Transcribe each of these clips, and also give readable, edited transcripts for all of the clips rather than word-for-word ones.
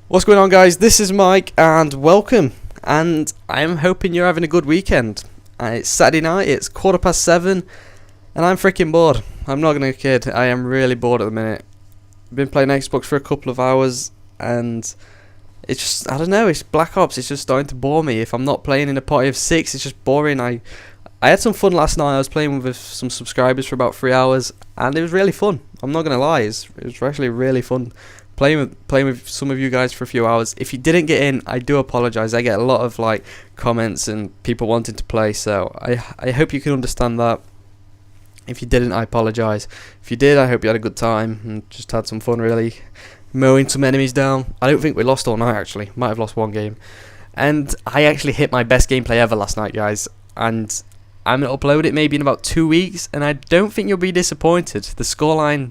What's going on, guys? This is Mike and welcome, and I'm hoping you're having a good weekend. It's Saturday night, it's 7:15 and I'm freaking bored. I'm not gonna kid, I am really bored at the minute. I've been playing Xbox for a couple of hours and it's just, I don't know, it's Black Ops, it's just starting to bore me. If I'm not playing in a party of 6, it's just boring. I had some fun last night. I was playing with some subscribers for about 3 hours and it was really fun. I'm not gonna lie, it was actually really fun playing with some of you guys for a few hours. If you didn't get in, I do apologize. I get a lot of comments and people wanting to play, so I hope you can understand that. If you didn't, I apologize. If you did, I hope you had a good time and just had some fun, really mowing some enemies down. I don't think we lost all night, actually. Might have lost one game. And I actually hit my best gameplay ever last night, guys, and I'm going to upload it maybe in about 2 weeks, and I don't think you'll be disappointed. The scoreline,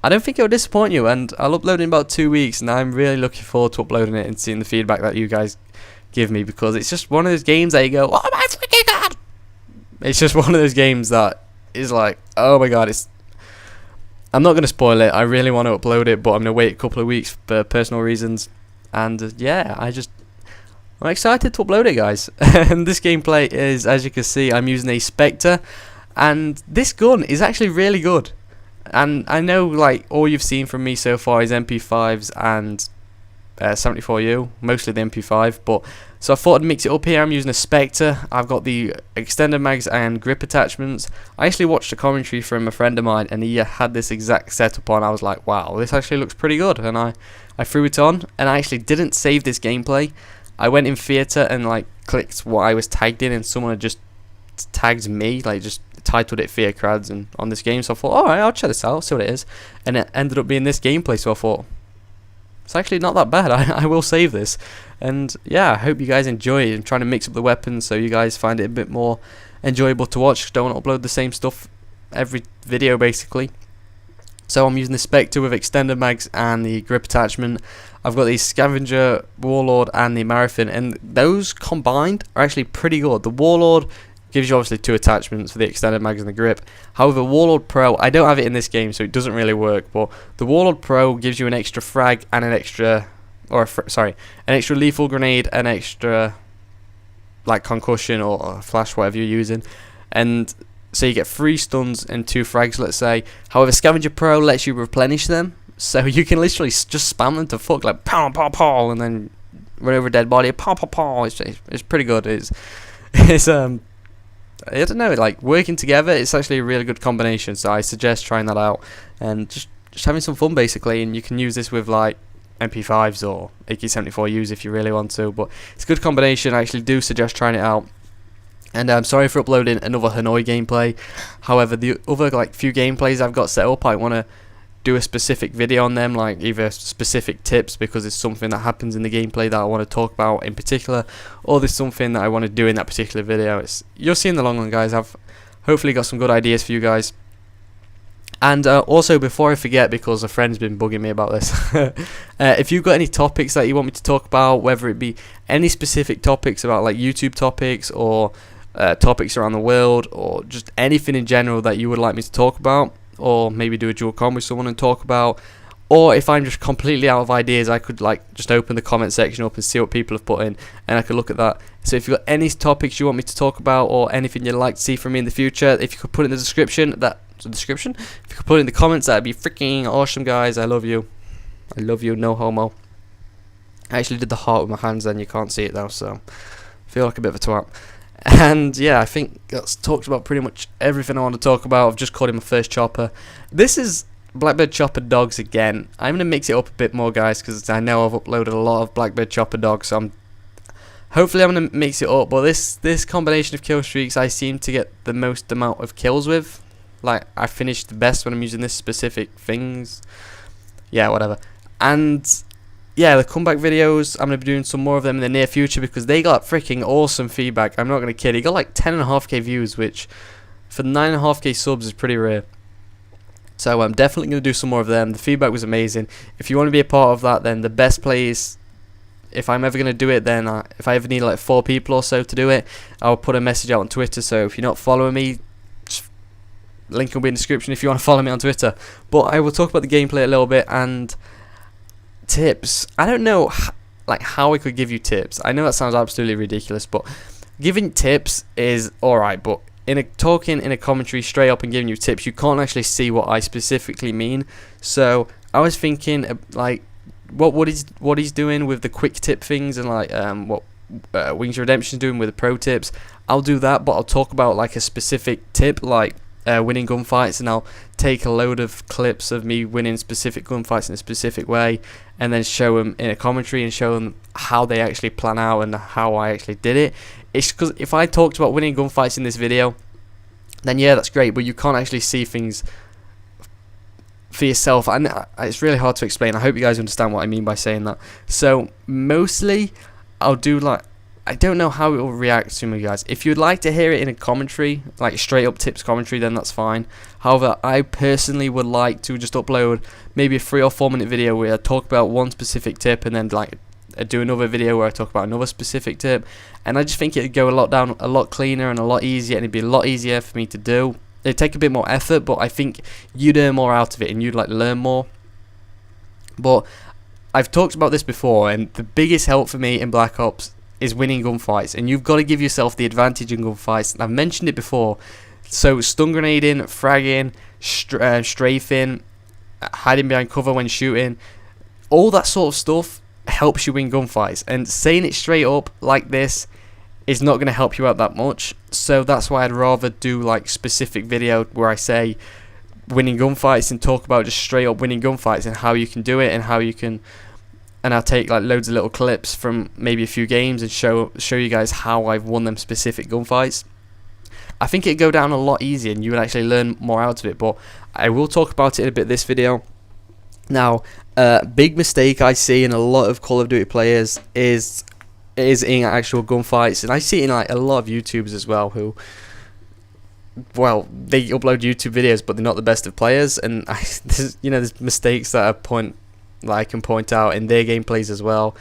I don't think it'll disappoint you, and I'll upload in about 2 weeks, and I'm really looking forward to uploading it and seeing the feedback that you guys give me, because it's just one of those games that you go, oh my freaking god! It's just one of those games that is like, oh my god, I'm not going to spoil it. I really want to upload it, but I'm going to wait a couple of weeks for personal reasons, and yeah, I'm excited to upload it, guys. And this gameplay is, as you can see, I'm using a Spectre, and this gun is actually really good. And I know all you've seen from me so far is MP5s and 74U, mostly the MP5, but so I thought I'd mix it up here. I'm using a Spectre. I've got the extended mags and grip attachments. I actually watched a commentary from a friend of mine and he had this exact setup on. I was like, wow, this actually looks pretty good, and I threw it on, and I actually didn't save this gameplay. I went in theatre and clicked what I was tagged in, and someone had just tagged me, just titled it Fear Crads and on this game, so I thought, alright, I'll check this out, see what it is, and it ended up being this gameplay, so I thought, it's actually not that bad. I will save this, and yeah, I hope you guys enjoy it. I'm trying to mix up the weapons so you guys find it a bit more enjoyable to watch. Don't want to upload the same stuff every video, basically. So I'm using the Spectre with extended mags and the grip attachment. I've got the Scavenger, Warlord and the Marathon, and those combined are actually pretty good. The Warlord gives you obviously 2 attachments for the extended mags and the grip. However, Warlord Pro, I don't have it in this game, so it doesn't really work, but the Warlord Pro gives you an extra frag and an extra, an extra lethal grenade, an extra concussion or flash, whatever you're using, and so you get 3 stuns and 2 frags, let's say. However, Scavenger Pro lets you replenish them, so you can literally just spam them to fuck, pow pow pow, and then run over a dead body, pow pow pow. It's pretty good. It's I don't know, working together, it's actually a really good combination, so I suggest trying that out and just having some fun, basically. And you can use this with MP5s or AK-74Us if you really want to, but it's a good combination. I actually do suggest trying it out. And I'm sorry for uploading another Hanoi gameplay. However, the other few gameplays I've got set up, I want to do a specific video on them, either specific tips because it's something that happens in the gameplay that I want to talk about in particular, or there's something that I want to do in that particular video. You'll see in the long run, guys. I've hopefully got some good ideas for you guys. And also, before I forget, because a friend's been bugging me about this, if you've got any topics that you want me to talk about, whether it be any specific topics about YouTube topics or topics around the world, or just anything in general that you would like me to talk about, or maybe do a dual com with someone and talk about, or if I'm just completely out of ideas, I could just open the comment section up and see what people have put in, and I could look at that. So if you've got any topics you want me to talk about, or anything you'd like to see from me in the future, if you could put it in the description, if you could put it in the comments, that'd be freaking awesome, guys. I love you, no homo. I actually did the heart with my hands then, you can't see it though, so I feel like a bit of a twat. And yeah, I think that's talked about pretty much everything I want to talk about. I've just caught him my first chopper. This is Blackbird Chopper Dogs again. I'm going to mix it up a bit more, guys, because I know I've uploaded a lot of Blackbird Chopper Dogs, so hopefully I'm going to mix it up. But this combination of kill streaks I seem to get the most amount of kills with. I finish the best when I'm using this specific things. Yeah, whatever. And yeah, the comeback videos, I'm going to be doing some more of them in the near future because they got freaking awesome feedback. I'm not going to kid. He got 10.5k views, which for 9.5k subs is pretty rare. So I'm definitely going to do some more of them. The feedback was amazing. If you want to be a part of that, then the best place, if I'm ever going to do it, then if I ever need 4 people or so to do it, I'll put a message out on Twitter. So if you're not following me, link will be in the description if you want to follow me on Twitter. But I will talk about the gameplay a little bit, and tips, I don't know like how I could give you tips. I know that sounds absolutely ridiculous, but giving tips is alright, but talking in a commentary straight up and giving you tips, you can't actually see what I specifically mean. So I was thinking like what he's doing with the quick tip things, and like what Wings of Redemption's doing with the pro tips. I'll do that, but I'll talk about like a specific tip, like winning gunfights, and I'll take a load of clips of me winning specific gunfights in a specific way, and then show them in a commentary and show them how they actually plan out and how I actually did it. It's because if I talked about winning gunfights in this video, then yeah, that's great, but you can't actually see things for yourself, and it's really hard to explain. I hope you guys understand what I mean by saying that. So mostly I'll do like, I don't know how it will react to me, guys. If you'd like to hear it in a commentary, like straight up tips commentary, then that's fine. However, I personally would like to just upload maybe a 3 or 4 minute video where I talk about one specific tip, and then like do another video where I talk about another specific tip, and I just think it'd go a lot cleaner and a lot easier, and it'd be a lot easier for me to do. It'd take a bit more effort, but I think you'd earn more out of it and you'd like learn more. But I've talked about this before, and the biggest help for me in Black Ops is winning gunfights, and you've got to give yourself the advantage in gunfights. I've mentioned it before. So stun grenading, fragging, strafing, hiding behind cover when shooting, all that sort of stuff helps you win gunfights, and saying it straight up like this is not going to help you out that much. So that's why I'd rather do like specific video where I say winning gunfights and talk about just straight up winning gunfights and how you can do it, and how you can, and I'll take like loads of little clips from maybe a few games and show you guys how I've won them specific gunfights. I think it'd go down a lot easier and you would actually learn more out of it, but I will talk about it in a bit this video. Now, big mistake I see in a lot of Call of Duty players is in actual gunfights, and I see it in like a lot of YouTubers as well, who, well, they upload YouTube videos but they're not the best of players, and there's mistakes that I can point out in their gameplays as well.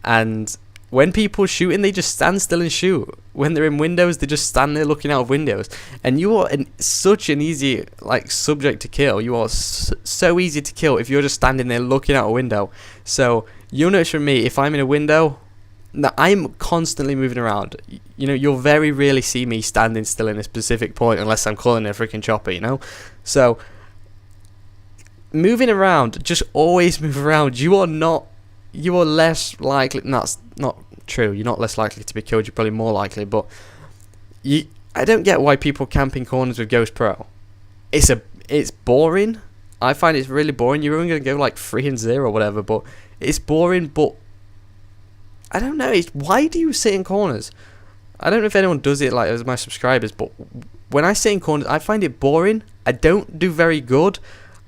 And when people shooting, they just stand still and shoot. When they're in windows, they just stand there looking out of windows, and you are such an easy like subject to kill. You are so easy to kill if you're just standing there looking out a window. So you'll notice from me, if I'm in a window, now, I'm constantly moving around. You'll very rarely see me standing still in a specific point unless I'm calling a freaking chopper, So, moving around, just always move around. You are less likely, that's not true, you're not less likely to be killed, you're probably more likely, but I don't get why people camp in corners with Ghost Pro. It's boring. I find it's really boring. You're only going to go like 3 and 0 or whatever, but it's boring, but I don't know. Why do you sit in corners? I don't know if anyone does it like as my subscribers, but when I sit in corners, I find it boring. I don't do very good.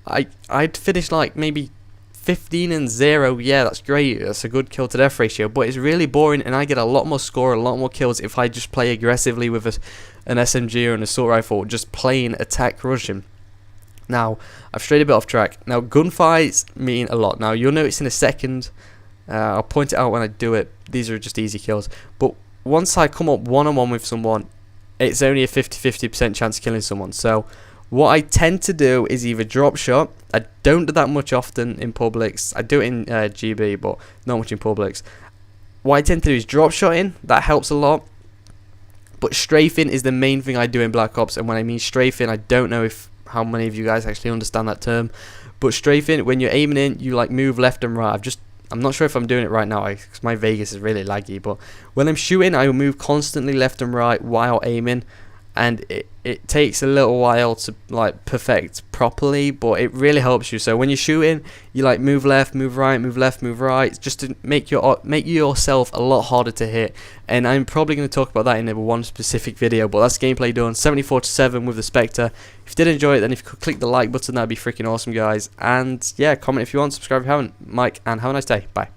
I'd finish like maybe 15 and 0. Yeah, that's great. That's a good kill to death ratio, but it's really boring, and I get a lot more score, a lot more kills if I just play aggressively with an SMG or an assault rifle, just plain attack rushing. Now, I've strayed a bit off track. Now, gunfights mean a lot. Now, you'll notice in a second. I'll point it out when I do it. These are just easy kills. But once I come up one-on-one with someone, it's only a 50-50% chance of killing someone. So what I tend to do is either drop shot. I don't do that much often in Publix. I do it in GB, but not much in Publix. What I tend to do is drop shotting. That helps a lot. But strafing is the main thing I do in Black Ops. And when I mean strafing, I don't know how many of you guys actually understand that term. But strafing, when you're aiming in, you like move left and right. I'm not sure if I'm doing it right now because my Vegas is really laggy, but when I'm shooting, I will move constantly left and right while aiming, and it takes a little while to like perfect properly, but it really helps you. So when you're shooting, you like move left, move right, move left, move right, just to make yourself a lot harder to hit. And I'm probably going to talk about that in one specific video, but that's gameplay done. 74-7 with the Spectre. If you did enjoy it, then if you could click the like button, that'd be freaking awesome, guys. And yeah, comment if you want, subscribe if you haven't. Mike, and have a nice day. Bye.